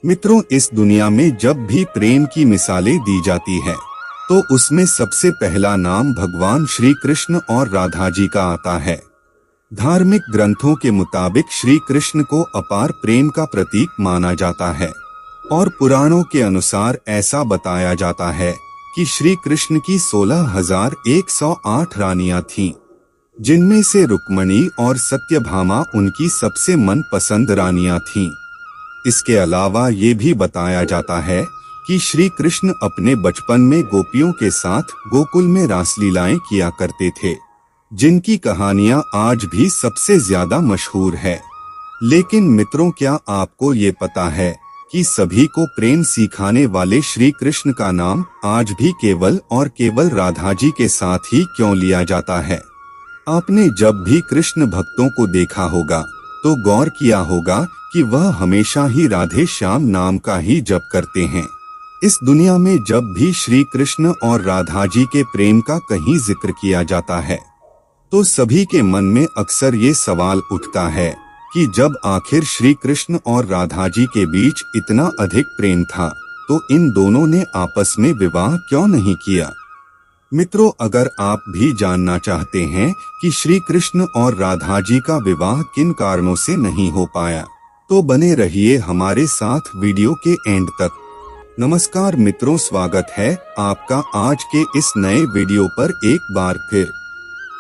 मित्रों, इस दुनिया में जब भी प्रेम की मिसालें दी जाती है तो उसमें सबसे पहला नाम भगवान श्री कृष्ण और राधा जी का आता है। धार्मिक ग्रंथों के मुताबिक श्री कृष्ण को अपार प्रेम का प्रतीक माना जाता है और पुराणों के अनुसार ऐसा बताया जाता है कि श्री कृष्ण की 16,108 रानियां थीं, जिनमें से रुक्मणी और सत्यभामा उनकी सबसे मनपसंद रानियां थीं। इसके अलावा ये भी बताया जाता है कि श्री कृष्ण अपने बचपन में गोपियों के साथ गोकुल में रासलीलाएं किया करते थे, जिनकी कहानियां आज भी सबसे ज्यादा मशहूर है। लेकिन मित्रों, क्या आपको ये पता है कि सभी को प्रेम सिखाने वाले श्री कृष्ण का नाम आज भी केवल और केवल राधा जी के साथ ही क्यों लिया जाता है? आपने जब भी कृष्ण भक्तों को देखा होगा तो गौर किया होगा कि वह हमेशा ही राधे श्याम नाम का ही जप करते हैं। इस दुनिया में जब भी श्री कृष्ण और राधा जी के प्रेम का कहीं जिक्र किया जाता है तो सभी के मन में अक्सर ये सवाल उठता है कि जब आखिर श्री कृष्ण और राधा जी के बीच इतना अधिक प्रेम था तो इन दोनों ने आपस में विवाह क्यों नहीं किया? मित्रों, अगर आप भी जानना चाहते हैं कि श्री कृष्ण और राधा जी का विवाह किन कारणों से नहीं हो पाया, तो बने रहिए हमारे साथ वीडियो के एंड तक। नमस्कार मित्रों, स्वागत है आपका आज के इस नए वीडियो पर एक बार फिर।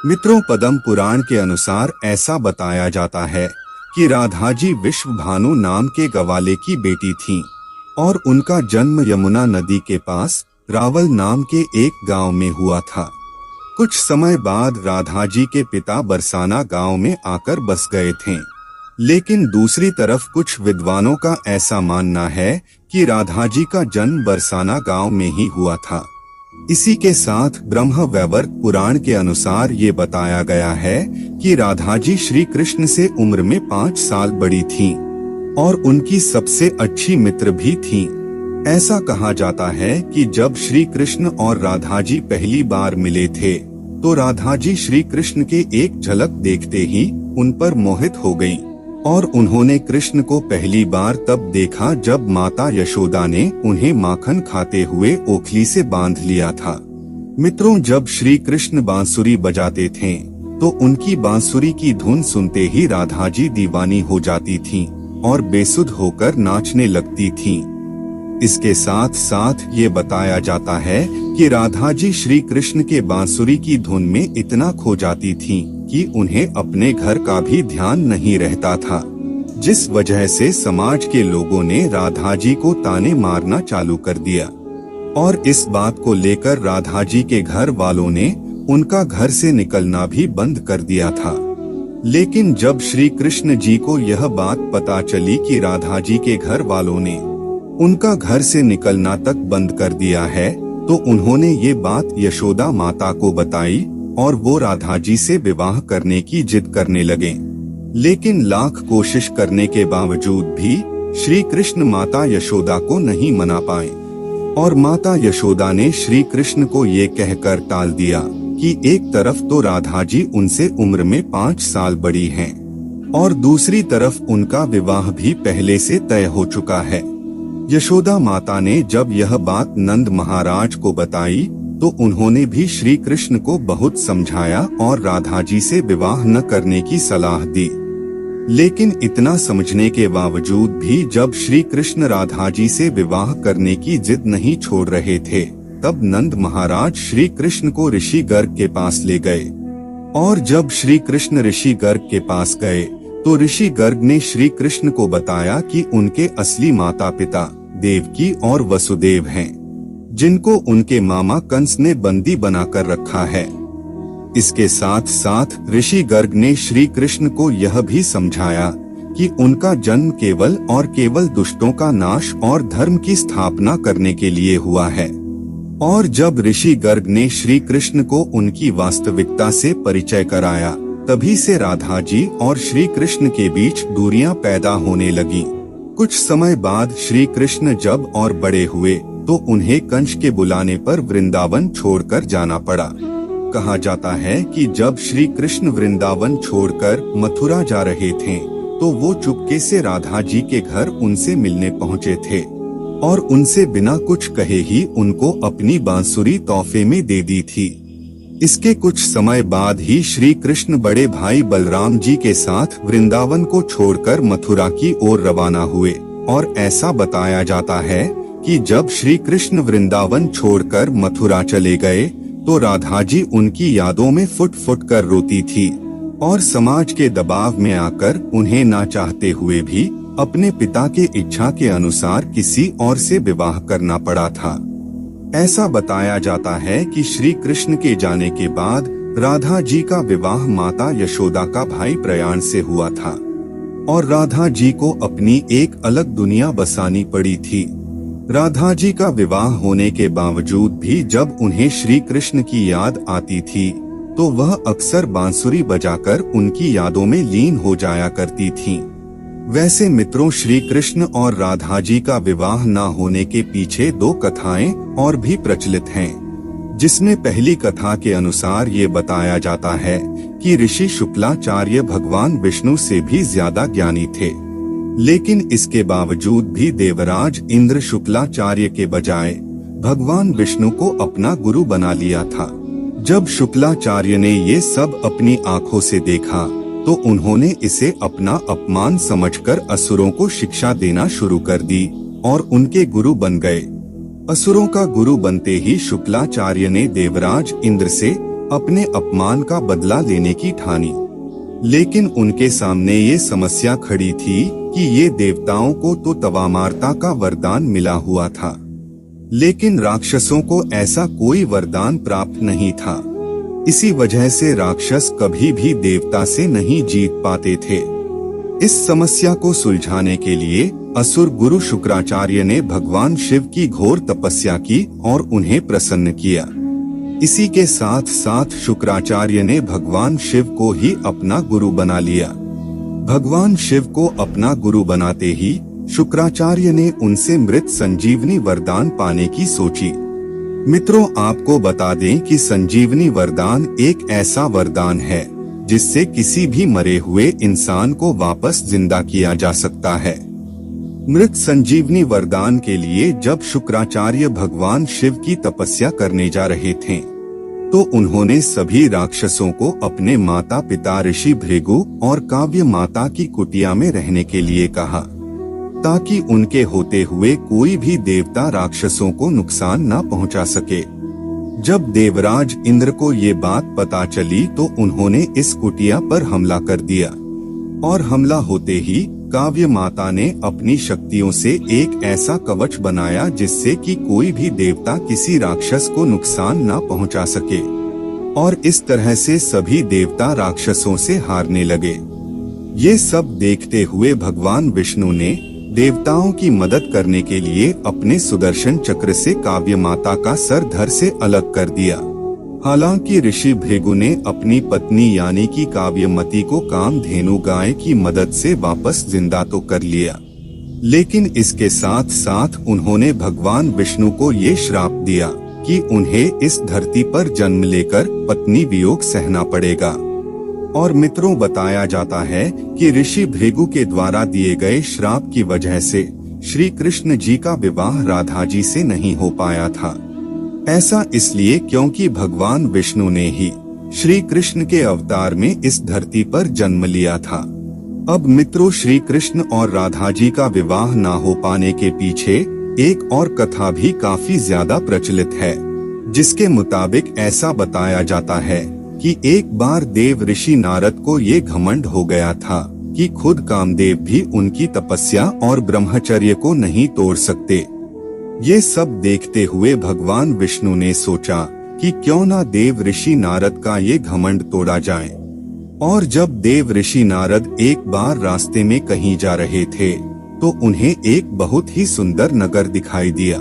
मित्रों, पद्म पुराण के अनुसार ऐसा बताया जाता है कि राधा जी विश्वभानु नाम के गवाले की बेटी थीं और उनका जन्म यमुना नदी के पास रावल नाम के एक गांव में हुआ था। कुछ समय बाद राधा जी के पिता बरसाना गांव में आकर बस गए थे, लेकिन दूसरी तरफ कुछ विद्वानों का ऐसा मानना है कि राधा जी का जन्म बरसाना गांव में ही हुआ था। इसी के साथ ब्रह्म वैवर्त पुराण के अनुसार ये बताया गया है कि राधा जी श्री कृष्ण से उम्र में 5 साल बड़ी थीं और उनकी सबसे अच्छी मित्र भी थीं। ऐसा कहा जाता है कि जब श्री कृष्ण और राधा जी पहली बार मिले थे तो राधा जी श्री कृष्ण के एक झलक देखते ही उन पर मोहित हो गईं और उन्होंने कृष्ण को पहली बार तब देखा जब माता यशोदा ने उन्हें माखन खाते हुए ओखली से बांध लिया था। मित्रों, जब श्री कृष्ण बांसुरी बजाते थे तो उनकी बांसुरी की धुन सुनते ही राधा जी दीवानी हो जाती थीं और बेसुध होकर नाचने लगती थीं। इसके साथ साथ ये बताया जाता है कि राधा जी श्री कृष्ण के बांसुरी की धुन में इतना खो जाती थीं कि उन्हें अपने घर का भी ध्यान नहीं रहता था, जिस वजह से समाज के लोगों ने राधा जी को ताने मारना चालू कर दिया और इस बात को लेकर राधा जी के घर वालों ने उनका घर से निकलना भी बंद कर दिया था। लेकिन जब श्री कृष्ण जी को यह बात पता चली कि राधा जी के घर वालों ने उनका घर से निकलना तक बंद कर दिया है तो उन्होंने ये बात यशोदा माता को बताई और वो राधा जी से विवाह करने की जिद करने लगे। लेकिन लाख कोशिश करने के बावजूद भी श्री कृष्ण माता यशोदा को नहीं मना पाए और माता यशोदा ने श्री कृष्ण को ये कहकर टाल दिया कि एक तरफ तो राधा जी उनसे उम्र में 5 साल बड़ी हैं और दूसरी तरफ उनका विवाह भी पहले से तय हो चुका है। यशोदा माता ने जब यह बात नंद महाराज को बताई तो उन्होंने भी श्री कृष्ण को बहुत समझाया और राधा जी से विवाह न करने की सलाह दी। लेकिन इतना समझने के बावजूद भी जब श्री कृष्ण राधा जी से विवाह करने की जिद नहीं छोड़ रहे थे तब नंद महाराज श्री कृष्ण को ऋषि गर्ग के पास ले गए और जब श्री कृष्ण ऋषि गर्ग के पास गए तो ऋषि गर्ग ने श्री कृष्ण को बताया कि उनके असली माता पिता देवकी और वसुदेव हैं, जिनको उनके मामा कंस ने बंदी बनाकर रखा है। इसके साथ साथ ऋषि गर्ग ने श्री कृष्ण को यह भी समझाया कि उनका जन्म केवल और केवल दुष्टों का नाश और धर्म की स्थापना करने के लिए हुआ है। और जब ऋषि गर्ग ने श्री कृष्ण को उनकी वास्तविकता से परिचय कराया तभी से राधा जी और श्री कृष्ण के बीच दूरियां पैदा होने लगी। कुछ समय बाद श्री कृष्ण जब और बड़े हुए तो उन्हें कंस के बुलाने पर वृंदावन छोड़कर जाना पड़ा। कहा जाता है कि जब श्री कृष्ण वृंदावन छोड़कर मथुरा जा रहे थे तो वो चुपके से राधा जी के घर उनसे मिलने पहुँचे थे और उनसे बिना कुछ कहे ही उनको अपनी बांसुरी तोहफे में दे दी थी। इसके कुछ समय बाद ही श्री कृष्ण बड़े भाई बलराम जी के साथ वृंदावन को छोड़कर मथुरा की ओर रवाना हुए और ऐसा बताया जाता है कि जब श्री कृष्ण वृंदावन छोड़कर मथुरा चले गए तो राधा जी उनकी यादों में फुट फुट कर रोती थी और समाज के दबाव में आकर उन्हें ना चाहते हुए भी अपने पिता के इच्छा के अनुसार किसी और से विवाह करना पड़ा था। ऐसा बताया जाता है कि श्री कृष्ण के जाने के बाद राधा जी का विवाह माता यशोदा का भाई प्रयाण से हुआ था और राधा जी को अपनी एक अलग दुनिया बसानी पड़ी थी। राधा जी का विवाह होने के बावजूद भी जब उन्हें श्री कृष्ण की याद आती थी तो वह अक्सर बांसुरी बजाकर उनकी यादों में लीन हो जाया करती थीं। वैसे मित्रों, श्री कृष्ण और राधा जी का विवाह न होने के पीछे दो कथाएं और भी प्रचलित हैं, जिसमें पहली कथा के अनुसार ये बताया जाता है कि ऋषि शुक्लाचार्य भगवान विष्णु से भी ज्यादा ज्ञानी थे, लेकिन इसके बावजूद भी देवराज इंद्र शुक्लाचार्य के बजाय भगवान विष्णु को अपना गुरु बना लिया था। जब शुक्लाचार्य ने ये सब अपनी आंखों से देखा तो उन्होंने इसे अपना अपमान समझकर असुरों को शिक्षा देना शुरू कर दी और उनके गुरु बन गए। असुरों का गुरु बनते ही शुक्लाचार्य ने देवराज इंद्र से अपने अपमान का बदला लेने की ठानी, लेकिन उनके सामने ये समस्या खड़ी थी कि ये देवताओं को तो तवामारता का वरदान मिला हुआ था, लेकिन राक्षसों को ऐसा कोई वरदान प्राप्त नहीं था। इसी वजह से राक्षस कभी भी देवता से नहीं जीत पाते थे। इस समस्या को सुलझाने के लिए असुर गुरु शुक्राचार्य ने भगवान शिव की घोर तपस्या की और उन्हें प्रसन्न किया। इसी के साथ साथ शुक्राचार्य ने भगवान शिव को ही अपना गुरु बना लिया। भगवान शिव को अपना गुरु बनाते ही शुक्राचार्य ने उनसे मृत संजीवनी वरदान पाने की सोची। मित्रों, आपको बता दें कि संजीवनी वरदान एक ऐसा वरदान है जिससे किसी भी मरे हुए इंसान को वापस जिंदा किया जा सकता है। मृत संजीवनी वरदान के लिए जब शुक्राचार्य भगवान शिव की तपस्या करने जा रहे थे तो उन्होंने सभी राक्षसों को अपने माता पिता ऋषि भृगु और काव्य माता की कुटिया में रहने के लिए कहा, ताकि उनके होते हुए कोई भी देवता राक्षसों को नुकसान न पहुंचा सके। जब देवराज इंद्र को ये बात पता चली तो उन्होंने इस कुटिया पर हमला कर दिया और हमला होते ही काव्य माता ने अपनी शक्तियों से एक ऐसा कवच बनाया जिससे कि कोई भी देवता किसी राक्षस को नुकसान न पहुंचा सके और इस तरह से सभी देवता राक्षसों से हारने लगे। ये सब देखते हुए भगवान विष्णु ने देवताओं की मदद करने के लिए अपने सुदर्शन चक्र से काव्य माता का सर धड़ से अलग कर दिया। हालांकि ऋषि भृगु ने अपनी पत्नी यानी कि काव्यमती को कामधेनु गाय की मदद से वापस जिंदा तो कर लिया, लेकिन इसके साथ साथ उन्होंने भगवान विष्णु को ये श्राप दिया कि उन्हें इस धरती पर जन्म लेकर पत्नी वियोग सहना पड़ेगा। और मित्रों, बताया जाता है कि ऋषि भृगु के द्वारा दिए गए श्राप की वजह से श्री कृष्ण जी का विवाह राधा जी से नहीं हो पाया था। ऐसा इसलिए क्योंकि भगवान विष्णु ने ही श्री कृष्ण के अवतार में इस धरती पर जन्म लिया था। अब मित्रों, श्री कृष्ण और राधा जी का विवाह ना हो पाने के पीछे एक और कथा भी काफी ज्यादा प्रचलित है, जिसके मुताबिक ऐसा बताया जाता है कि एक बार देव ऋषि नारद को ये घमंड हो गया था कि खुद कामदेव भी उनकी तपस्या और ब्रह्मचर्य को नहीं तोड़ सकते। ये सब देखते हुए भगवान विष्णु ने सोचा कि क्यों ना देव ऋषि नारद का ये घमंड तोड़ा जाए। और जब देव ऋषि नारद एक बार रास्ते में कहीं जा रहे थे तो उन्हें एक बहुत ही सुंदर नगर दिखाई दिया,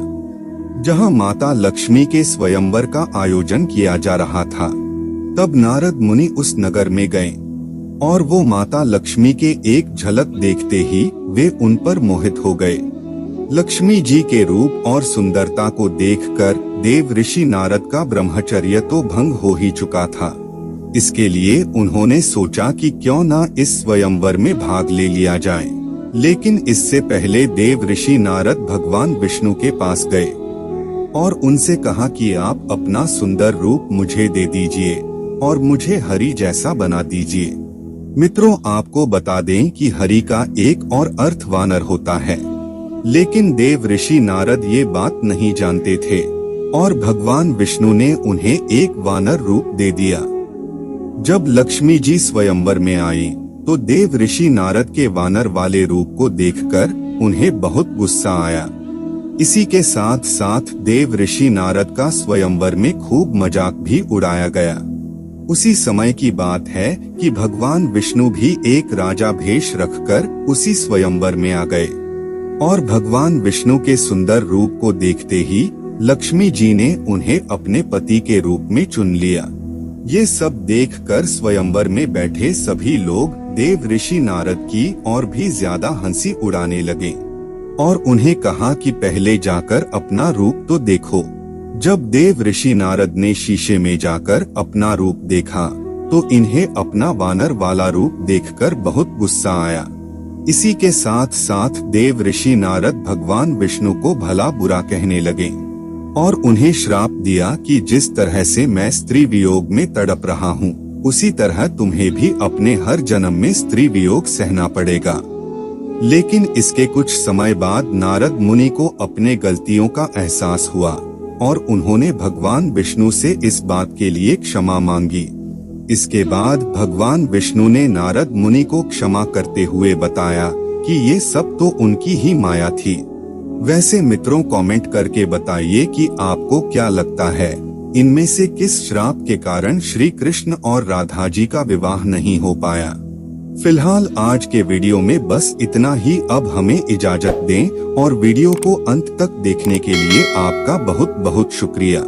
जहां माता लक्ष्मी के स्वयंवर का आयोजन किया जा रहा था। तब नारद मुनि उस नगर में गए और वो माता लक्ष्मी के एक झलक देखते ही वे उन पर मोहित हो गए। लक्ष्मी जी के रूप और सुंदरता को देखकर देव ऋषि नारद का ब्रह्मचर्य तो भंग हो ही चुका था, इसके लिए उन्होंने सोचा कि क्यों ना इस स्वयंवर में भाग ले लिया जाए। लेकिन इससे पहले देव ऋषि नारद भगवान विष्णु के पास गए और उनसे कहा कि आप अपना सुंदर रूप मुझे दे दीजिए और मुझे हरि जैसा बना दीजिए। मित्रों, आपको बता दें कि हरि का एक और अर्थ वानर होता है, लेकिन देव ऋषि नारद ये बात नहीं जानते थे और भगवान विष्णु ने उन्हें एक वानर रूप दे दिया। जब लक्ष्मी जी स्वयंवर में आई तो देव ऋषि नारद के वानर वाले रूप को देखकर उन्हें बहुत गुस्सा आया। इसी के साथ साथ देव ऋषि नारद का स्वयंवर में खूब मजाक भी उड़ाया गया। उसी समय की बात है कि भगवान विष्णु भी एक राजा भेष रखकर उसी स्वयंवर में आ गए और भगवान विष्णु के सुंदर रूप को देखते ही लक्ष्मी जी ने उन्हें अपने पति के रूप में चुन लिया। ये सब देखकर स्वयंवर में बैठे सभी लोग देव ऋषि नारद की और भी ज्यादा हंसी उड़ाने लगे और उन्हें कहा कि पहले जाकर अपना रूप तो देखो। जब देव ऋषि नारद ने शीशे में जाकर अपना रूप देखा तो इन्हें अपना वानर वाला रूप देखकर बहुत गुस्सा आया। इसी के साथ साथ देव ऋषि नारद भगवान विष्णु को भला बुरा कहने लगे और उन्हें श्राप दिया कि जिस तरह से मैं स्त्री वियोग में तड़प रहा हूँ, उसी तरह तुम्हें भी अपने हर जन्म में स्त्री वियोग सहना पड़ेगा। लेकिन इसके कुछ समय बाद नारद मुनि को अपने गलतियों का एहसास हुआ और उन्होंने भगवान विष्णु से इस बात के लिए क्षमा मांगी। इसके बाद भगवान विष्णु ने नारद मुनि को क्षमा करते हुए बताया कि ये सब तो उनकी ही माया थी। वैसे मित्रों, कमेंट करके बताइए कि आपको क्या लगता है, इनमें से किस श्राप के कारण श्री कृष्ण और राधा जी का विवाह नहीं हो पाया। फिलहाल आज के वीडियो में बस इतना ही। अब हमें इजाजत दें और वीडियो को अंत तक देखने के लिए आपका बहुत बहुत शुक्रिया।